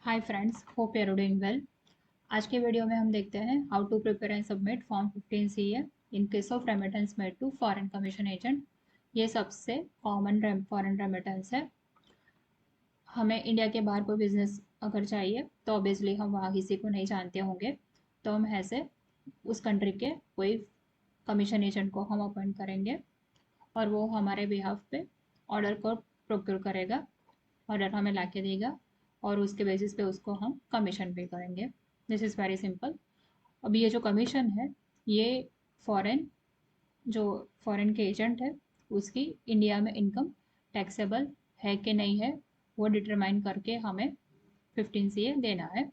Hi friends, hope you are doing well. आज के video में हम देखते हैं how to prepare and submit form 15 CA in case of remittance made to foreign commission agent. ये सबसे कॉमन फॉरेन रेमिटेंस है। हमें इंडिया के बाहर कोई बिजनेस अगर चाहिए तो ऑब्वियसली हम वहाँ किसी को नहीं जानते होंगे, तो हम ऐसे उस कंट्री के कोई कमीशन एजेंट को हम अपॉइंट करेंगे और वो हमारे बिहाफ पे ऑर्डर को प्रोक्योर करेगा, ऑर्डर हमें ला के देगा और उसके बेसिस पे उसको हम कमीशन पे करेंगे। This is very simple. अब ये जो कमीशन है, ये फॉरेन जो फॉरेन के एजेंट है उसकी इंडिया में इनकम टैक्सेबल है कि नहीं है, वो डिटरमाइन करके हमें 15 CA देना है।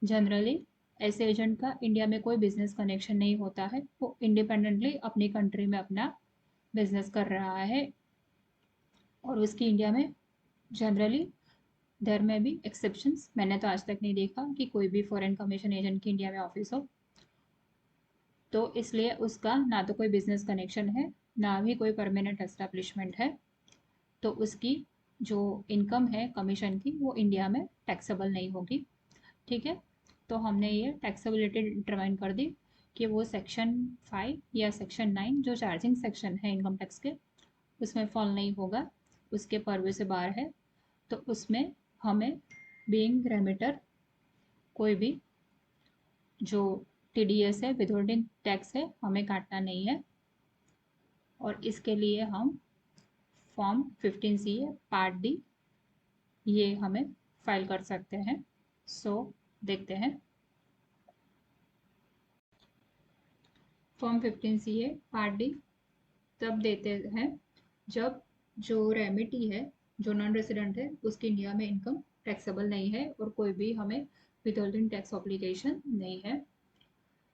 जनरली ऐसे एजेंट का इंडिया में कोई बिजनेस कनेक्शन नहीं होता है, वो इंडिपेंडेंटली अपनी कंट्री में अपना बिजनेस कर रहा है और उसकी इंडिया में जनरली देयर में भी एक्सेप्शंस। मैंने तो आज तक नहीं देखा कि कोई भी फॉरेन कमीशन एजेंट की इंडिया में ऑफिस हो, तो इसलिए उसका ना तो कोई बिजनेस कनेक्शन है, ना भी कोई परमानेंट एस्टेब्लिशमेंट है, तो उसकी जो इनकम है कमीशन की वो इंडिया में टैक्सेबल नहीं होगी। ठीक है, तो हमने ये टैक्सेबिलिटी डिटरमाइन कर दी कि वो सेक्शन 5 या सेक्शन 9 जो चार्जिंग सेक्शन है इनकम टैक्स के, उसमें फॉल नहीं होगा, उसके पर्वे से बाहर है। तो उसमें हमें बीइंग रेमिटर कोई भी जो TDS है, विदहोल्डिंग टैक्स है, हमें काटना नहीं है। और इसके लिए हम फॉर्म 15 CA पार्ट डी ये हमें फाइल कर सकते हैं। सो देखते हैं। फॉर्म 15 CA पार्ट डी तब देते हैं जब जो रेमिटी है, जो नॉन रेसिडेंट है, उसकी इंडिया में इनकम टैक्सेबल नहीं है और कोई भी हमें विदहोल्डिंग टैक्स ऑब्लिगेशन नहीं है।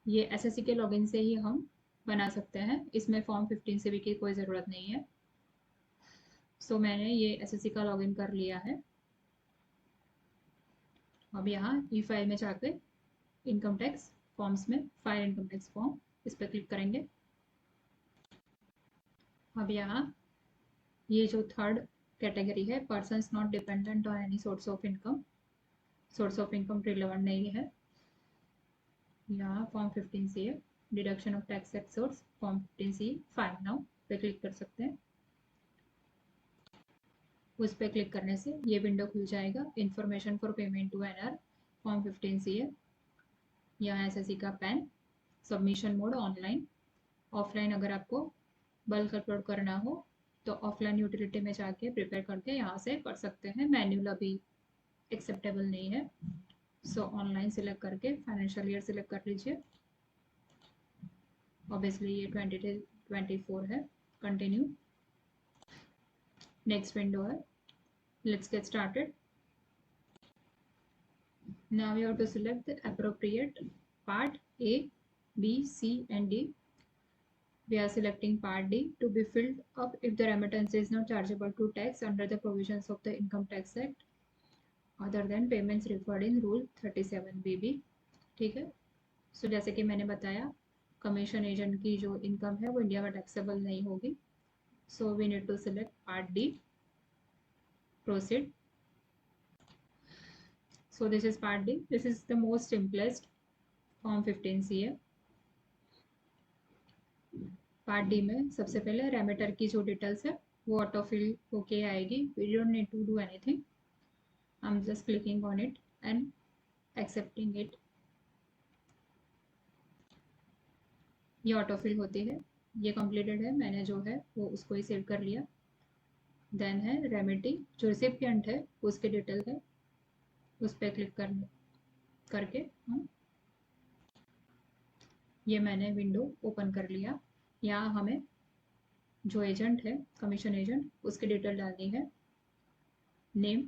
ये SSC के लॉगिन से ही हम बना सकते हैं, इसमें फॉर्म 15 CA की कोई ज़रूरत नहीं है। सो मैंने ये SSC का लॉगिन कर लिया है। अब यहाँ ई फाइल में जाकर इनकम टैक्स फॉर्म्स में फाइल इनकम टैक्स फॉर्म, इस पर क्लिक करेंगे। अब यहाँ ये जो थर्ड कैटेगरी है, persons not dependent on any source of income, source of income relevant नहीं है। यहाँ form 15 CA deduction of tax at source, form 15 CA file now पे क्लिक कर सकते हैं। उस पर क्लिक करने से ये विंडो खुल जाएगा, information for payment to NR form 15 CA। यहाँ SSC का PAN, submission mode online, offline अगर आपको बल्क अपलोड करना हो तो ऑफलाइन यूटिलिटी में जाके प्रिपेयर करके यहाँ से कर सकते हैं। मैन्युअल अभी एक्सेप्टेबल नहीं है, सो ऑनलाइन सिलेक्ट करके फाइनेंशियल ईयर सिलेक्ट कर लीजिए। ऑब्वियसली ये 2024 है। कंटिन्यू, नेक्स्ट विंडो है। Let's get started. Now you have to select the appropriate part A, B, C and D. We are selecting part D to be filled up if the remittance is not chargeable to tax under the provisions of the Income Tax Act other than payments referred in Rule 37BB. ठीक है, सो जैसे कि मैंने बताया commission agent की जो income है वो इंडिया में टैक्सेबल नहीं होगी। So we need to select part D, proceed. So this is part D. This is the most simplest form 15 CA. Part D में सबसे पहले रेमिटर की जो डिटेल्स है वो ऑटो फिल होके आएगी। We don't need to do anything, I am just clicking on it and accepting it. ये ऑटो फिल होती है, ये कंप्लीटेड है, मैंने जो है वो उसको ही सेव कर लिया। देन है रेमिटी, जो रिसिपिएंट है उसकी डिटेल है, उस पर क्लिक करके हम ये मैंने विंडो ओपन कर लिया। यहाँ हमें जो एजेंट है कमीशन एजेंट उसकी डिटेल डालनी है, नेम,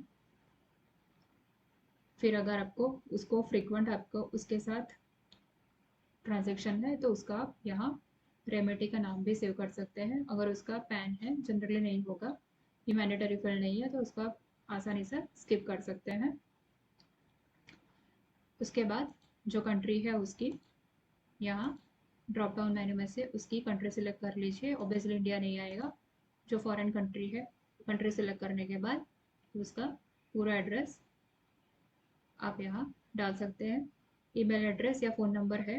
फिर अगर आपको उसको फ्रीक्वेंट आपको उसके साथ ट्रांजैक्शन है तो उसका आप यहाँ रेमिटी का नाम भी सेव कर सकते हैं। अगर उसका पैन है, जनरली नहीं होगा, ये मैंडेटरी फील्ड नहीं है, तो उसका आप आसानी से स्किप कर सकते हैं। उसके बाद जो कंट्री है उसकी यहाँ ड्रॉप डाउन मेन्यू में से उसकी कंट्री सिलेक्ट कर लीजिए। ऑब्वियसली इंडिया नहीं आएगा, जो फॉरेन कंट्री है कंट्री सिलेक्ट करने के बाद उसका पूरा एड्रेस आप यहाँ डाल सकते हैं। ईमेल एड्रेस या फ़ोन नंबर है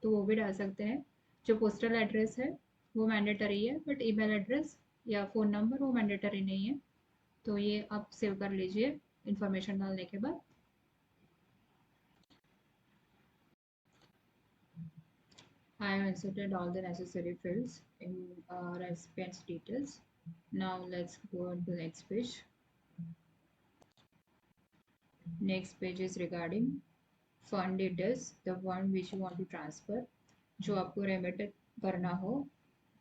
तो वो भी डाल सकते हैं। जो पोस्टल एड्रेस है वो मैंडेटरी है, बट ईमेल एड्रेस या फ़ोन नंबर वो मैंडेटरी नहीं है। तो ये आप सेव कर लीजिए इन्फॉर्मेशन डालने के बाद। I have inserted all the necessary fields in recipient's details. Now let's go on to the next page. Next page is regarding fund details, the fund which you want to transfer. जो आपको remit करना हो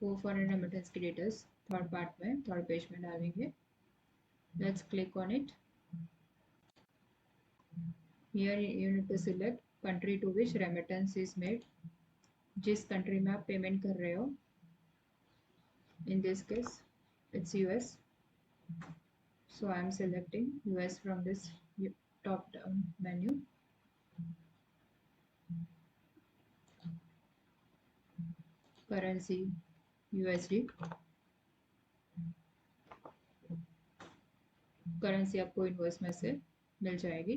वो foreign remittance की details third part में, third page में डालेंगे। Let's click on it. Here you need to select country to which remittance is made. जिस कंट्री में आप पेमेंट कर रहे हो, in this case it's US. So I am selecting US from this top down menu. Currency USD. Currency आपको invoice में से मिल जाएगी।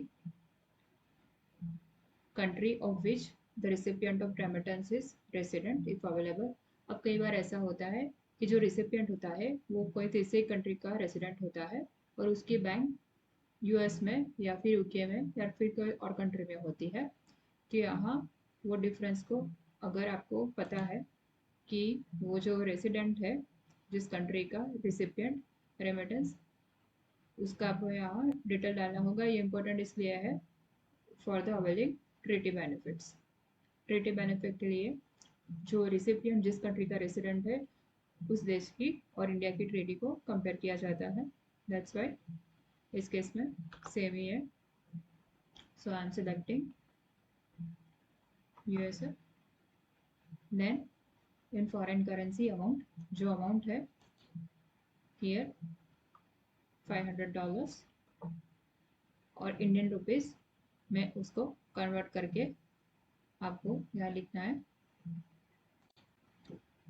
Country of which the recipient of remittance is resident if available. अब कई बार ऐसा होता है कि जो रिसिपिएंट होता है वो कोई तीसरी कंट्री का रेसिडेंट होता है और उसकी बैंक यूएस में या फिर यूके में या फिर कोई और कंट्री में होती है। कि यहाँ वो डिफरेंस को अगर आपको पता है कि वो जो रेसिडेंट है जिस कंट्री का रिसिपिएंट रेमिटेंस, उसका आपको यहाँ डिटेल डालना होगा। ये इंपॉर्टेंट इसलिए है for the availing treaty benefits. Treaty benefit के लिए जो रिसिपिएंट जिस कंट्री का रेसिडेंट है उस देश की और इंडिया की ट्रीटी को कंपेयर किया जाता है। दैट्स वाई इस केस में सेम ही है। So I am selecting USA. Then in foreign currency amount, जो अमाउंट है हियर $500 और इंडियन रुपीस में उसको कन्वर्ट करके आपको यहाँ लिखना है।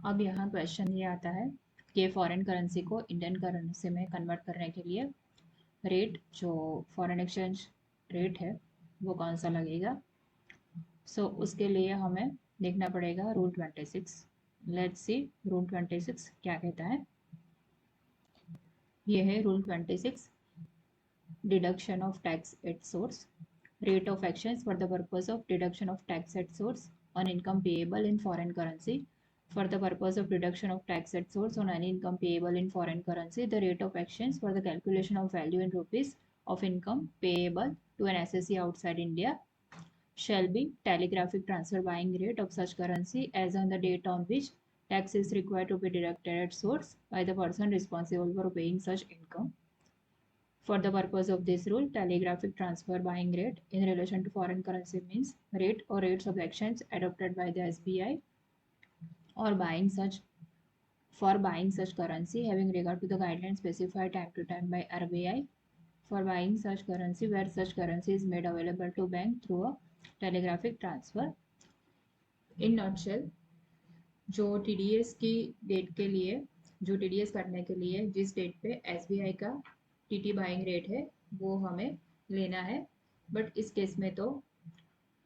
अब यहाँ क्वेश्चन ये आता है कि फॉरेन करेंसी को इंडियन करेंसी में कन्वर्ट करने के लिए रेट, जो फॉरेन एक्सचेंज रेट है वो कौन सा लगेगा। सो उसके लिए हमें देखना पड़ेगा रूल 26। लेट्स सी रूल 26 क्या कहता है। ये है rule 26, deduction of tax at source. Rate of actions for the purpose of deduction of tax at source on income payable in foreign currency. For the purpose of deduction of tax at source on any income payable in foreign currency, the rate of actions for the calculation of value in rupees of income payable to an assessee outside India shall be telegraphic transfer buying rate of such currency as on the date on which tax is required to be deducted at source by the person responsible for paying such income. For the purpose of this rule, telegraphic transfer buying rate in relation to foreign currency means rate or rates of exchange adopted by the SBI or buying such currency having regard to the guidelines specified time to time by RBI for buying such currency where such currency is made available to bank through a telegraphic transfer. In nutshell, जो TDS की date के लिए, जो TDS करने के लिए जिस date पे SBI का TT बाइंग रेट है वो हमें लेना है, बट इस केस में तो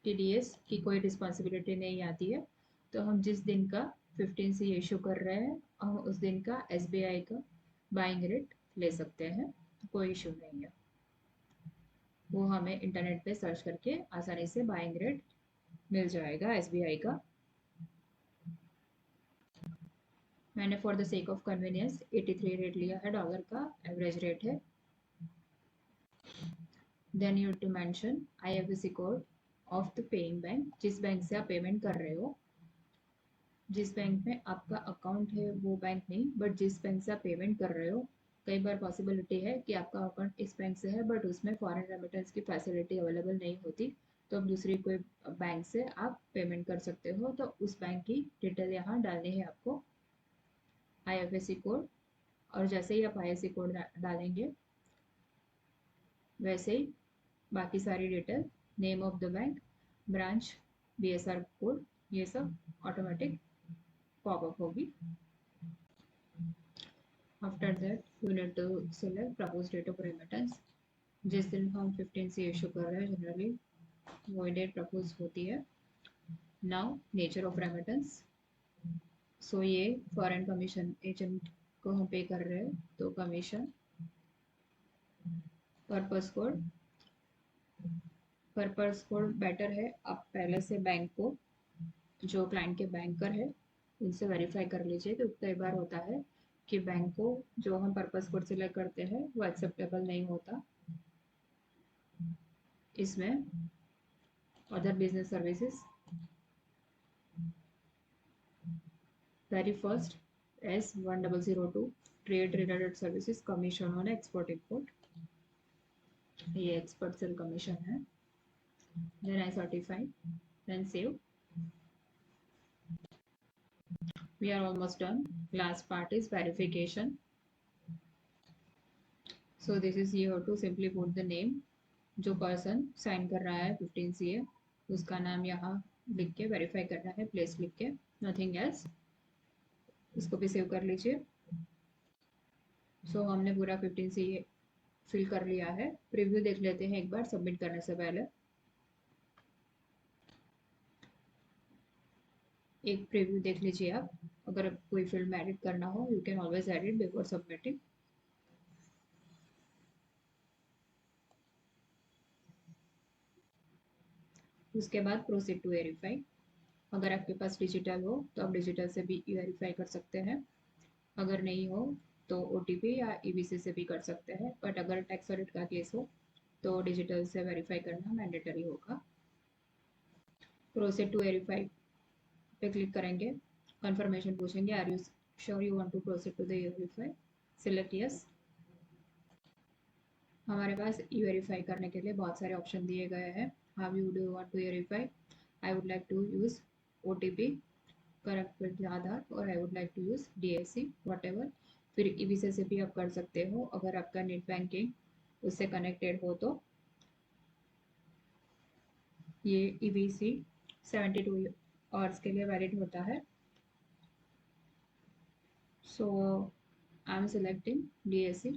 TDS की कोई रिस्पॉन्सिबिलिटी नहीं आती है। तो हम जिस दिन का 15 से इशू कर रहे हैं हम उस दिन का SBI का बाइंग रेट ले सकते हैं, कोई इशू नहीं है। वो हमें इंटरनेट पे सर्च करके आसानी से बाइंग रेट मिल जाएगा SBI का। मैंने for the sake of convenience 83 rate लिया है, डॉलर का एवरेज रेट है। Then you to mention IFSC code of the paying bank, जिस बैंक से आप पेमेंट कर रहे हो, जिस बैंक में आपका अकाउंट है वो बैंक नहीं, बट जिस बैंक से आप पेमेंट कर रहे हो। कई बार पॉसिबिलिटी है कि आपका अकाउंट इस बैंक से है बट उसमें फॉरेन रेमिटेंस की फैसिलिटी अवेलेबल नहीं होती, तो अब दूसरी कोई बैंक से आप पेमेंट कर सकते हो। तो उस बैंक की डिटेल यहाँ डालनी है आपको, IFSC कोड। और जैसे ही आप IFSC कोड डालेंगे वैसे ही बाकी सारी detail, name of the bank, branch, BSR code, ये सब ऑटोमेटिक पॉपअप होगी। After that you need to select propose date of remittance. जिस दिन हम 15C इशू कर रहे हैं जनरली वो डेट प्रपोज होती है। Now nature of remittance. So ये फॉरेन कमीशन एजेंट को हम पे कर रहे हैं तो कमीशन। पर्पस कोड बेटर है आप पहले से बैंक को जो क्लाइंट के बैंकर है उनसे वेरीफाई कर लीजिए, क्योंकि कई बार होता है कि बैंक को जो हम पर्पस कोड सिलेक्ट करते हैं वो एक्सेप्टेबल नहीं होता। इसमें other business services very first S1002 trade related services commission on export import, ये एक्सपर्ट सेल कमीशन है। Then I certify, then save. We are almost done. Last part is verification. So this is here to simply put the name. जो person sign कर रहा है 15CA उसका नाम यहाँ लिख के वेरीफाई करना है, प्लेस लिख के, नथिंग एल्स। इसको भी सेव कर लीजिए। सो हमने पूरा 15CA फिल कर लिया है। प्रीव्यू देख लेते हैं एक बार सबमिट करने से पहले। एक प्रीव्यू देख लीजिए आप। अगर कोई फील्ड में एडिट करना हो you can always edit before submitting. उसके बाद प्रोसीड टू वेरीफाई। अगर आपके पास डिजिटल हो तो आप डिजिटल से भी वेरीफाई कर सकते हैं, अगर नहीं हो तो OTP या EBC से भी कर सकते हैं। बट अगर टैक्स ऑडिट का केस हो तो डिजिटल से वेरीफाई करना मैंडेटरी होगा। प्रोसीड टू वेरीफाई पे क्लिक करेंगे, कंफर्मेशन पूछेंगे, are you sure you want to proceed to the verify, select yes. हमारे पास वेरीफाई करने के लिए बहुत सारे ऑप्शन दिए गए हैं। How you do want to verify, I would like to use OTP correct with Aadhaar, और I would like to use DSC what. फिर EBC से भी आप कर सकते हो अगर आपका नेट बैंकिंग उससे कनेक्टेड हो तो। ये EBC 72 आवर्स के लिए वैलिड होता है। So I am selecting DSC